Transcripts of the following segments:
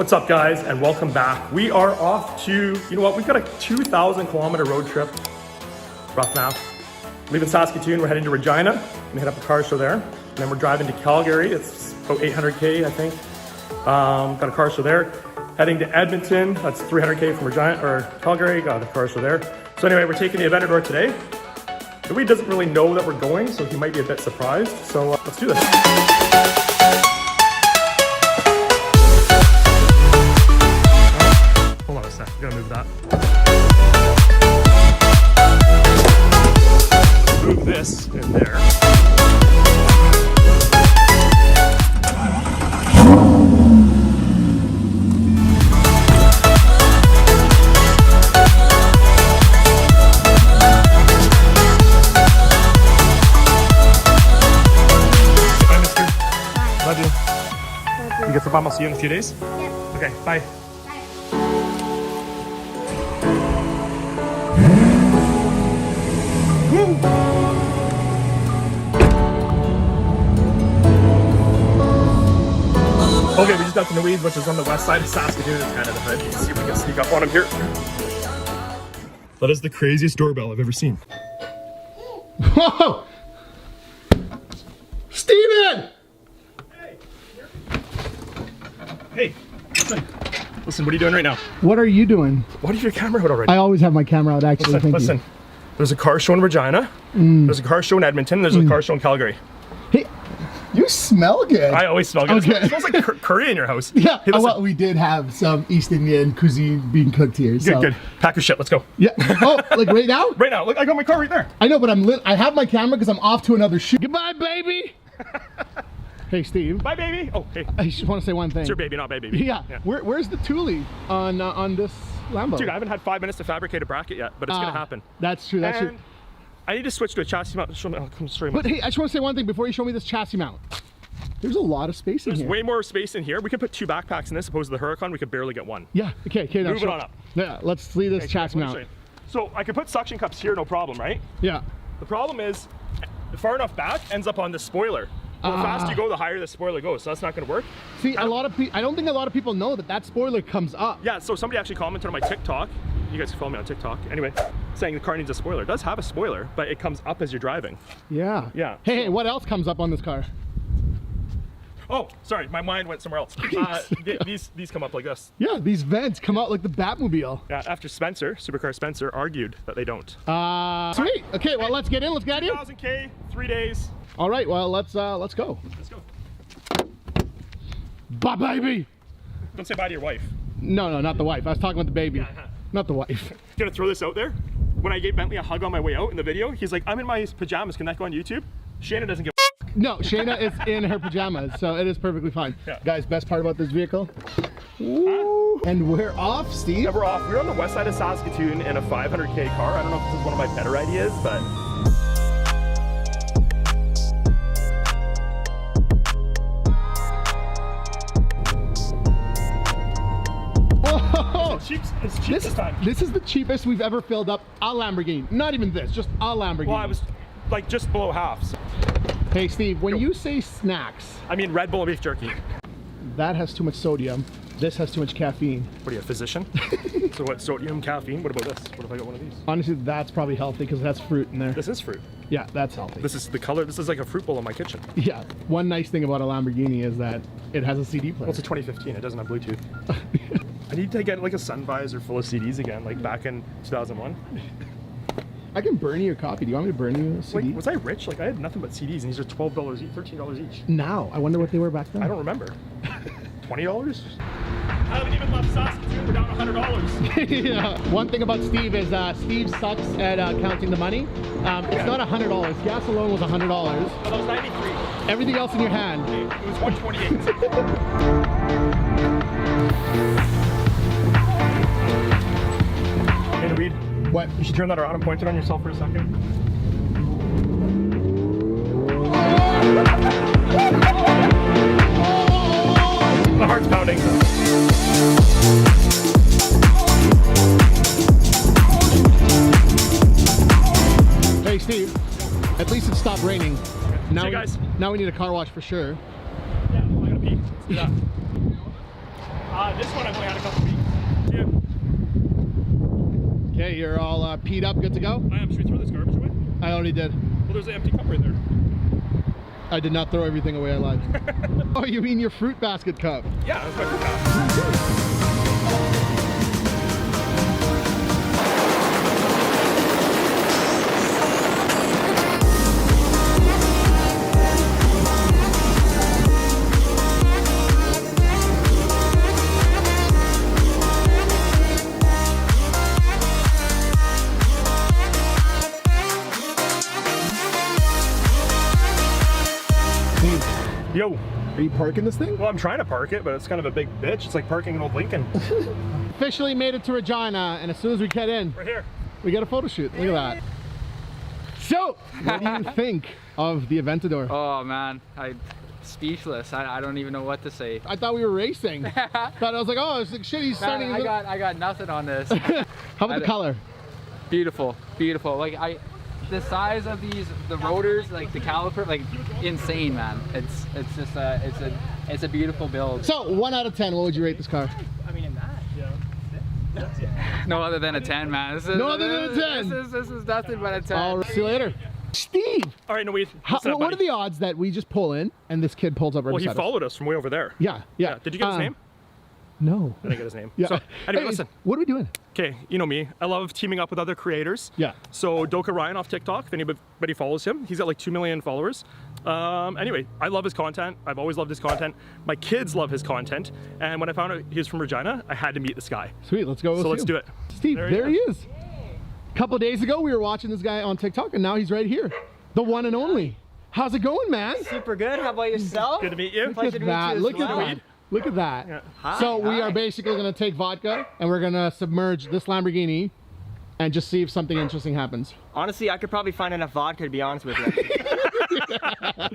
What's up, guys, and welcome back. We are off to, you know what, we've got a 2,000 kilometer road trip. Rough math. Leaving Saskatoon, we're heading to Regina. We hit up a car show there. And then we're driving to Calgary. It's about 800K, I think. Got a car show there. Heading to Edmonton. That's 300K from Regina, or Calgary. Got a car show there. So anyway, we're taking the Aventador today. Louis doesn't really know that we're going, so he might be a bit surprised. So let's do this. I'm gonna move that. Move this in there. Bye, mister. Love you. You get some mom. I'll see you in a few days. Yeah. Okay, bye. Okay, we just got to Louise, which is on the west side of Saskatoon. It's kind of the hood. You can see if we can sneak up on him here. That is the craziest doorbell I've ever seen. Whoa! Steven! Hey, listen, what are you doing right now? What are you doing? Why do you have your camera out already? I always have my camera out, actually. Listen. There's a car show in Regina. There's a car show in Edmonton. There's a car show in Calgary. Hey, you smell good. I always smell good. Okay. It smells like curry in your house. Yeah, hey, well, we did have some East Indian cuisine being cooked here. So. Good. Pack your shit, let's go. Yeah. Oh, like right now? Right now. Look, I got my car right there. I know, but I have my camera because I'm off to another shoot. Goodbye, baby. Hey, Steve. Bye, baby. Oh, hey. I just want to say one thing. It's your baby, not my baby. Yeah. Where's the Thule on this Lambo? Dude, I haven't had 5 minutes to fabricate a bracket yet, but it's gonna happen. That's true. That's true. I need to switch to a chassis mount. Show me. I'll come straight. But hey, I just want to say one thing before you show me this chassis mount. There's a lot of space in here. There's way more space in here. We could put 2 backpacks in this, opposed to the Huracan. We could barely get 1. Yeah. Okay. Move it on up. Yeah. Let's see this chassis mount. So I could put suction cups here, no problem, right? Yeah. The problem is, far enough back ends up on the spoiler. Well, the faster you go, the higher the spoiler goes. So that's not going to work. See, I don't think a lot of people know that spoiler comes up. Yeah. So somebody actually commented on my TikTok. You guys can follow me on TikTok. Anyway, saying the car needs a spoiler. It does have a spoiler, but it comes up as you're driving. Yeah. Yeah. Hey, what else comes up on this car? Oh, sorry, my mind went somewhere else. These come up like this. Yeah, these vents come out like the Batmobile. Yeah, after Spencer, Supercar Spencer, argued that they don't. Sweet. Okay, well, let's get in. Let's get in. 2,000K, 3 days. All right, well, let's go. Let's go. Bye, baby. Don't say bye to your wife. No, not the wife. I was talking about the baby. Yeah. Not the wife. Gonna throw this out there. When I gave Bentley a hug on my way out in the video, he's like, I'm in my pajamas. Can that go on YouTube? Shayna doesn't give a No, Shayna is in her pajamas, so it is perfectly fine. Yeah. Guys, best part about this vehicle. Ooh. And we're off, Steve. Yeah, we're off. We're on the west side of Saskatoon in a 500K car. I don't know if this is one of my better ideas, but... It's cheap this time. This is the cheapest we've ever filled up a Lamborghini. Not even this, just a Lamborghini. Well, I was like just below half. So. Hey, Steve, when you say snacks... I mean Red Bull and beef jerky. That has too much sodium. This has too much caffeine. What are you, a physician? So what, sodium, caffeine? What about this? What if I got one of these? Honestly, that's probably healthy because it has fruit in there. This is fruit. Yeah, that's healthy. This is the color. This is like a fruit bowl in my kitchen. Yeah. One nice thing about a Lamborghini is that it has a CD player. Well, it's a 2015. It doesn't have Bluetooth. I need to get like a sun visor full of CDs again, like back in 2001. I can burn you a copy. Do you want me to burn you a CD? Like, was I rich? Like, I had nothing but CDs, and these are $12 each, $13 each. Now, I wonder what they were back then. I don't remember. $20? I haven't even left Saskatoon. We're down $100. Yeah. One thing about Steve is Steve sucks at counting the money. It's not $100. Gas alone was $100. Oh, that was 93. Everything else in your hand. It was 128. Hey, Reed. What? You should turn that around and point it on yourself for a second. The heart's pounding. Hey, Steve. At least it stopped raining. Okay. Now, see you guys. Now we need a car wash for sure. Yeah, I gotta pee. Let's do that. This one I've only had a couple weeks. Yeah. Okay, you're all peed up, good to go? I am. Should we throw this garbage away? I already did. Well, there's an empty cup right there. I did not throw everything away I lied. Oh, you mean your fruit basket cup? Yeah, that's my fruit basket. Yo. Are you parking this thing? Well, I'm trying to park it, but it's kind of a big bitch. It's like parking an old Lincoln. Officially made it to Regina, and as soon as we get in, Right here. we get a photo shoot. Look at that. So, what do you think of the Aventador? Oh man, I'm speechless. I don't even know what to say. I thought we were racing. But I was like, oh, it's like shit, he's starting. Man, I got nothing on this. How about the color? Beautiful, beautiful. Like the size of the rotors, like the caliper, like insane, man. It's just it's a beautiful build. So 1 out of 10, what would you rate this car? I mean, in that, no other than a 10, man. No other than a 10. This is nothing but a 10. All right, see you later. Steve, All right, no, wait. what are the odds that we just pull in and this kid pulls up right Well, he beside us? followed us from way over there. Yeah. Did you get his name? No. I didn't get his name. Yeah. So, anyway, Hey, listen. what are we doing? Okay, you know me. I love teaming up with other creators. Yeah. So Dokaryan off TikTok, if anybody follows him, he's got like 2 million followers. Anyway, I love his content. I've always loved his content. My kids love his content. And when I found out he was from Regina, I had to meet this guy. Sweet, let's go. So let's do it. Steve, there he is. A couple days ago, we were watching this guy on TikTok, and now he's right here. The one and only. How's it going, man? Super good. How about yourself? Good to meet you. Pleasure to meet you as Look at well. that. Look at that. Yeah. Hi, So we hi. are basically going to take vodka, and we're going to submerge this Lamborghini and just see if something interesting happens. Honestly, I could probably find enough vodka to be honest with you.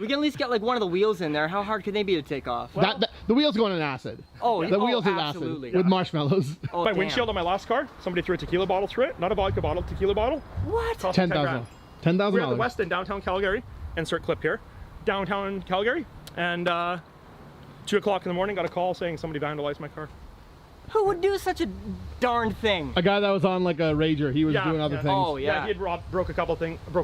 We can at least get like one of the wheels in there. How hard could they be to take off? The wheel's going in acid. Oh, The oh, wheels is absolutely. acid with marshmallows. Oh, My damn. windshield on my last car, somebody threw a tequila bottle through it. Not a vodka bottle, tequila bottle. What? Cost me 10,000. $10,000. We're at the $10,000. West End, downtown Calgary. Insert clip here. Downtown Calgary. And 2 o'clock in the morning, got a call saying somebody vandalized my car. Who would do such a darned thing? A guy that was on like a Rager. He was doing other things. Oh, Yeah, yeah. he had broke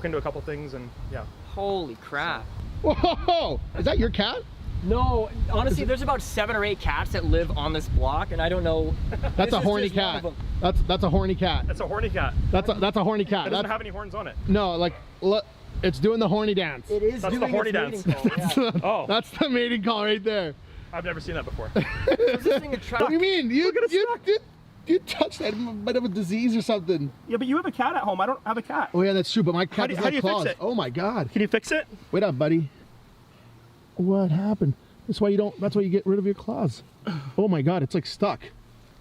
into a couple things, and yeah. Holy crap. Whoa! Is that your cat? No, honestly, there's about 7 or 8 cats that live on this block, and I don't know. That's This a is horny just one cat. of them. That's a horny cat. That's a horny cat. That's a horny cat. It doesn't That's, have any horns on it. no, like look, it's doing the horny dance. It is That's the doing horny its dance. mating call, yeah. Oh. That's the mating call right there. I've never seen that before. Does this thing attract? What do you mean? at it You touched that bit of a disease or something. Yeah, but you have a cat at home. I don't have a cat. Oh yeah, that's true. But my How cat do- does how do have you fix claws. it? Oh my god. Can you fix it? Wait up, buddy. What happened? That's why you don't. That's why you get rid of your claws. Oh my god, it's like stuck.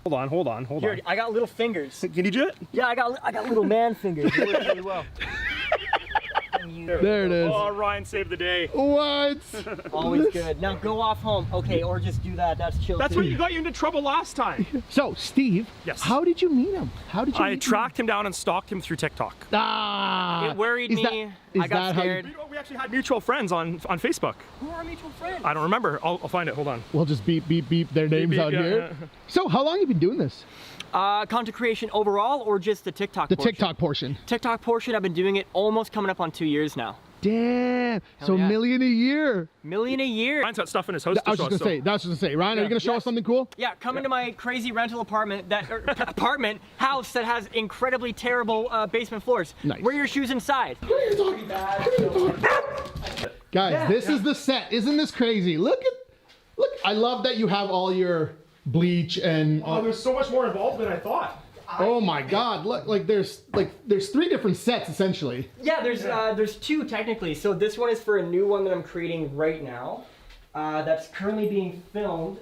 Hold on. Here, I got little fingers. Can you do it? Yeah, I got little man fingers. They work really well. There it is. Oh, Ryan saved the day. What? Always good. Now go off home. Okay, or just do that. That's chill. That's too. what you got you into trouble last time. So, Steve. Yes. How did you meet him? How did you? I meet tracked him down and stalked him through TikTok. Him? Ah. It worried is me. That, I got scared. We actually had mutual friends on Facebook. Who are our mutual friends? I don't remember. I'll find it. Hold on. We'll just beep their names beep, out yeah, here. yeah. So, how long have you been doing this? Content creation overall, or just the TikTok? The portion? TikTok portion. TikTok portion. I've been doing it almost coming up on 2 years now. Damn. So yeah. $1 million a year. Million a year. Ryan's got stuff in his house I was to show just us. gonna say. Ryan, are you gonna show us something cool? Yeah, come into my crazy rental apartment house that has incredibly terrible basement floors. Nice. Wear your shoes inside. Guys, this is the set. Isn't this crazy? Look. I love that you have all your bleach and. Oh, there's so much more involved than I thought. Oh my God! Look, there's 3 different sets essentially. Yeah, there's 2 technically. So this one is for a new one that I'm creating right now. That's currently being filmed.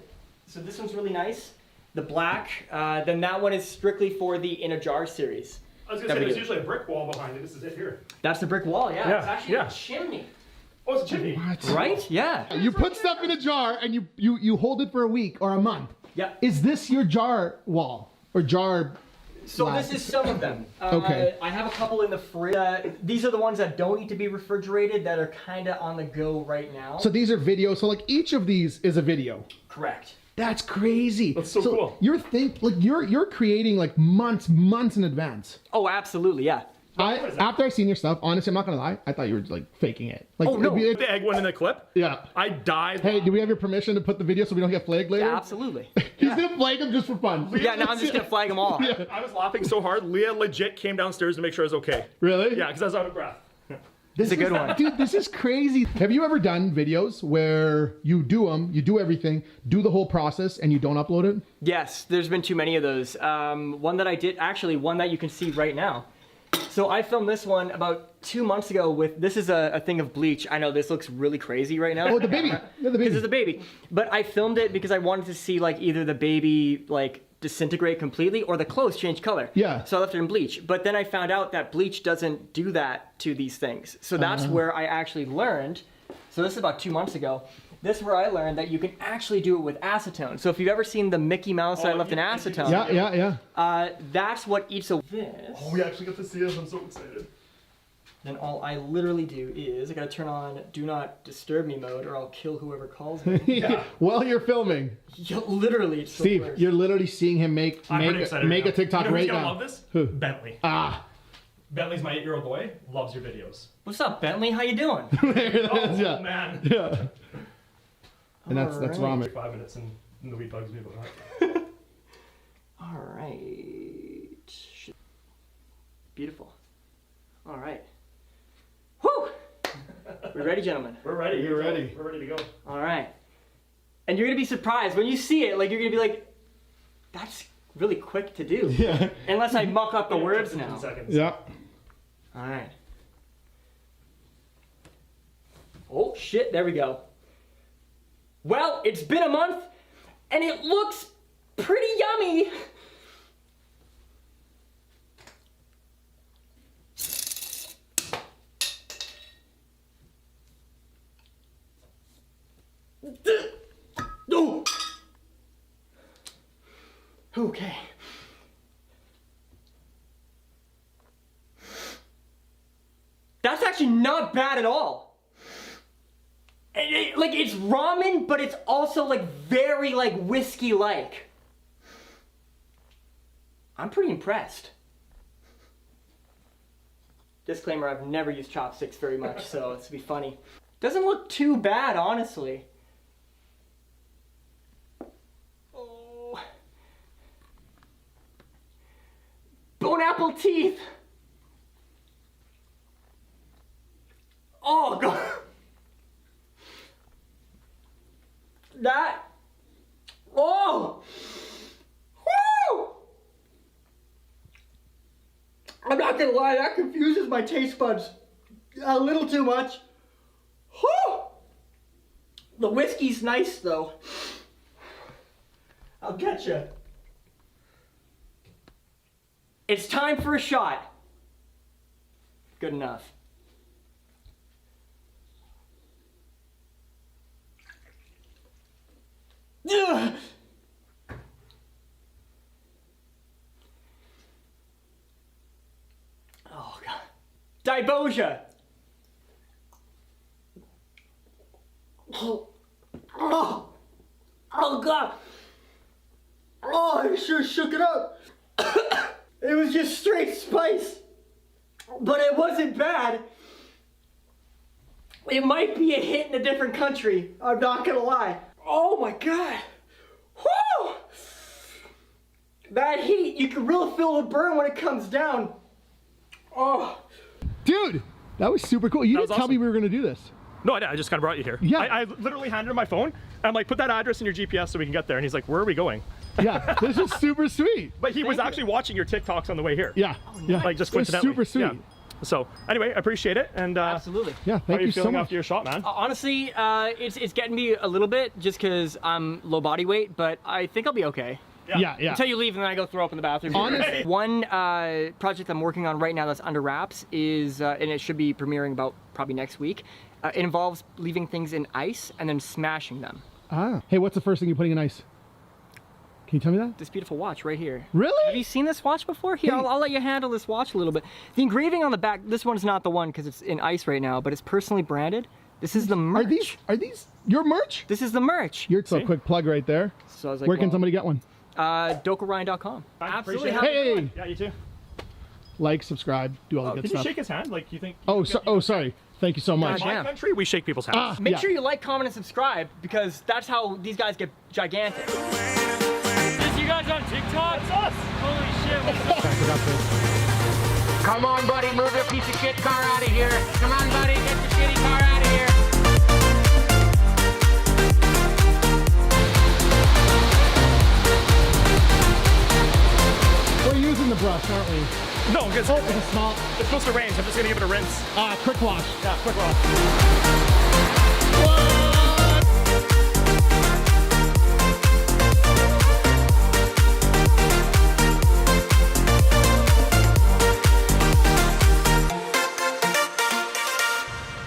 So this one's really nice. The black. Then that one is strictly for the In a Jar series. I was gonna say there's usually a brick wall behind it. This is it here. That's the brick wall. Yeah, Yeah, it's actually yeah. a chimney. Oh, it's a chimney. Right? Yeah. You put stuff in a jar and you hold it for a week or a month. Yeah. Is this your jar wall or jar? So this is some of them. Okay. I have a couple in the fridge. These are the ones that don't need to be refrigerated that are kind of on the go right now. So these are videos. So like each of these is a video. Correct. That's crazy. That's so cool. You're creating like months in advance. Oh, absolutely, yeah. After I seen your stuff, honestly, I'm not gonna lie, I thought you were like faking it. Like, Oh, no. The egg one in the clip? Yeah. I died. Hey, do we have your permission to put the video so we don't get flagged later? Yeah, absolutely. He's gonna flag him just for fun. Yeah, now I'm just gonna flag them all. I was laughing so hard, Leah legit came downstairs to make sure I was okay. Really? Yeah, because I was out of breath. This is a good one. Dude, this is crazy. Have you ever done videos where you do everything, do the whole process, and you don't upload it? Yes, there's been too many of those. One that I did, actually, one that you can see right now. So I filmed this one about 2 months ago with, this is a thing of bleach. I know this looks really crazy right now. Oh, the baby. Yeah, the baby. Because it's a baby. But I filmed it because I wanted to see like either the baby like disintegrate completely or the clothes change color. Yeah. So I left it in bleach. But then I found out that bleach doesn't do that to these things. So that's where I actually learned, so this is about 2 months ago, this is where I learned that you can actually do it with acetone. So if you've ever seen the Mickey Mouse that I left in acetone, Yeah. that's what eats away this. Oh, we actually get to see it. I'm so excited. Then all I literally do is I gotta turn on do not disturb me mode or I'll kill whoever calls me. While you're filming. Yeah, literally, it's so Steve, worse. you're literally seeing him make pretty excited right a now. TikTok You know who's right gonna now. love this? Who? Bentley. Bentley's my 8-year-old boy. Loves your videos. What's up, Bentley? How you doing? Oh, man. Yeah. And that's Alright. Ramen. 5 minutes and the weed bugs me about that. All right. Beautiful. All right. Whew! We ready, gentlemen? We're ready. You're ready. We're ready to go. All right. And you're gonna be surprised when you see it. Like you're gonna be like, "That's really quick to do." Yeah. Unless I muck up the words 15 now. seconds. Yeah. All right. Oh shit! There we go. Well, it's been a month, and it looks pretty yummy. Oh. Okay. That's actually not bad at all. Like it's ramen, but it's also like very like whiskey-like. I'm pretty impressed. Disclaimer, I've never used chopsticks very much, so it's gonna be funny. Doesn't look too bad, honestly. Oh. Bone apple teeth. Oh, God. That. Oh. Woo. I'm not gonna lie, that confuses my taste buds a little too much. Whew. The whiskey's nice though. I'll get you. It's time for a shot. Good enough. Ugh. Oh God. Dibosia. Oh. Oh. Oh God. Oh, I sure shook it up. It was just straight spice. But it wasn't bad. It might be a hit in a different country. I'm not gonna lie. Oh my God. Whew. That heat, you can really feel the burn when it comes down. Oh. Dude, that was super cool. You That didn't was tell me awesome. we were gonna do this. No, I just kind of brought you here. Yeah. I literally handed him my phone. I'm like, put that address in your GPS so we can get there. And he's like, where are we going? Yeah, this is super sweet. But he was you. actually watching your TikToks on the way here. Yeah, yeah. Like just It was coincidentally. super sweet. Yeah. So anyway, I appreciate it. And Absolutely. Yeah, how thank are you you so feeling much. after your shot, man? Honestly, it's getting me a little bit just because I'm low body weight, but I think I'll be okay. Yeah, yeah. Until you leave and then I go throw up in the bathroom. Honestly. One project I'm working on right now that's under wraps is, and it should be premiering about probably next week, it involves leaving things in ice and then smashing them. Ah. Hey, what's the first thing you're putting in ice? Can you tell me that? This beautiful watch right here. Really? Have you seen this watch before? Here, Hey. I'll let you handle this watch a little bit. The engraving on the back, this one's not the one because it's in ice right now, but it's personally branded. This is the merch. Are these your merch? This is the merch. You're so quick plug right there. So I was like, Where can well, somebody get one? dokaryan.com. Absolutely. appreciate it. Hey! Yeah, you too. Like, subscribe, do all the good Did you stuff. shake his hand? Like, you think? Oh, sorry. Thank you so much. God My damn. country, we shake people's hands. Make Yeah. sure you like, comment, and subscribe because that's how these guys get gigantic. Is you guys on TikTok? That's us. Holy shit, what's up? I forgot this. Come on, buddy, move your piece of shit car out of here. Come on, buddy, get your shitty car out of here. We're using the brush, aren't we? No, because It's a small, it's supposed to rain, so I'm just gonna give it a rinse. quick wash. Yeah, quick wash.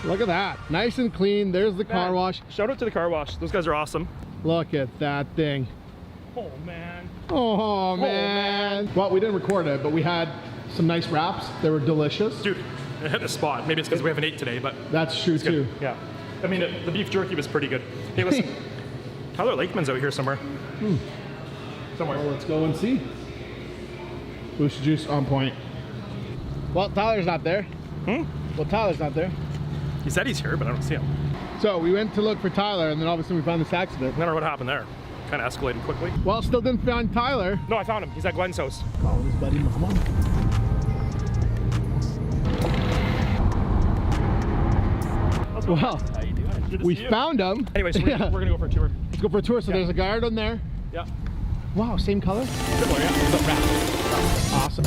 Look at that. Nice and clean. There's the car wash. Shout out to the car wash. Those guys are awesome. Look at that thing. Oh man. Oh, man. Well, we didn't record it, but we had some nice wraps. They were delicious. Dude, it hit the spot. Maybe it's because we haven't ate today, but That's true, too. yeah. I mean, the beef jerky was pretty good. Hey, listen. Tyler Lakeman's out here somewhere. Somewhere. Well, let's go and see. Booster juice on point. Well, Tyler's not there. Well, Tyler's not there. He said he's here, but I don't see him. So we went to look for Tyler, and then all of a sudden we found this accident. I don't know what happened there. Kind of escalated quickly. Well, still didn't find Tyler. No, I found him. He's at Glenn's house. Call his buddy Mama. Well, How you doing? Good to we see you. found him. Anyways, we're, Yeah. we're gonna go for a tour. Let's go for a tour. So there's a guard on there. Yeah. Wow, same color. Similar, yeah. But wrapped. Awesome.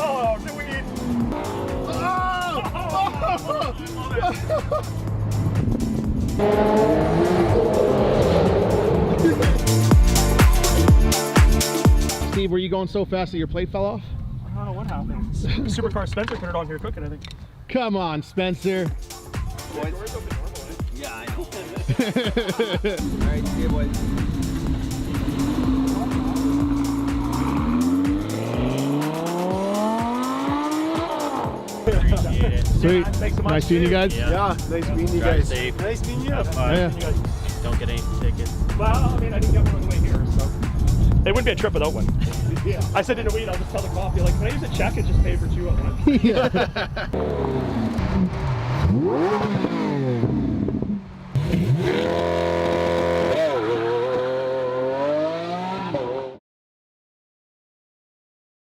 Oh, do we need? Steve, were you going so fast that your plate fell off? I don't know what happened. Supercar Spencer put it on here cooking, I think. Come on, Spencer. Yeah, I know. All right, see you, boys. Sweet. Thanks so much. Nice seeing you guys. Yeah, nice meeting you guys. Nice meeting you. Yeah. You guys- Don't get any tickets. Well, I mean, I didn't get one on the way here, so. It wouldn't be a trip without one. Yeah. I said, I'll just tell the coffee, like, can I use a check and just pay for two of them? Yeah.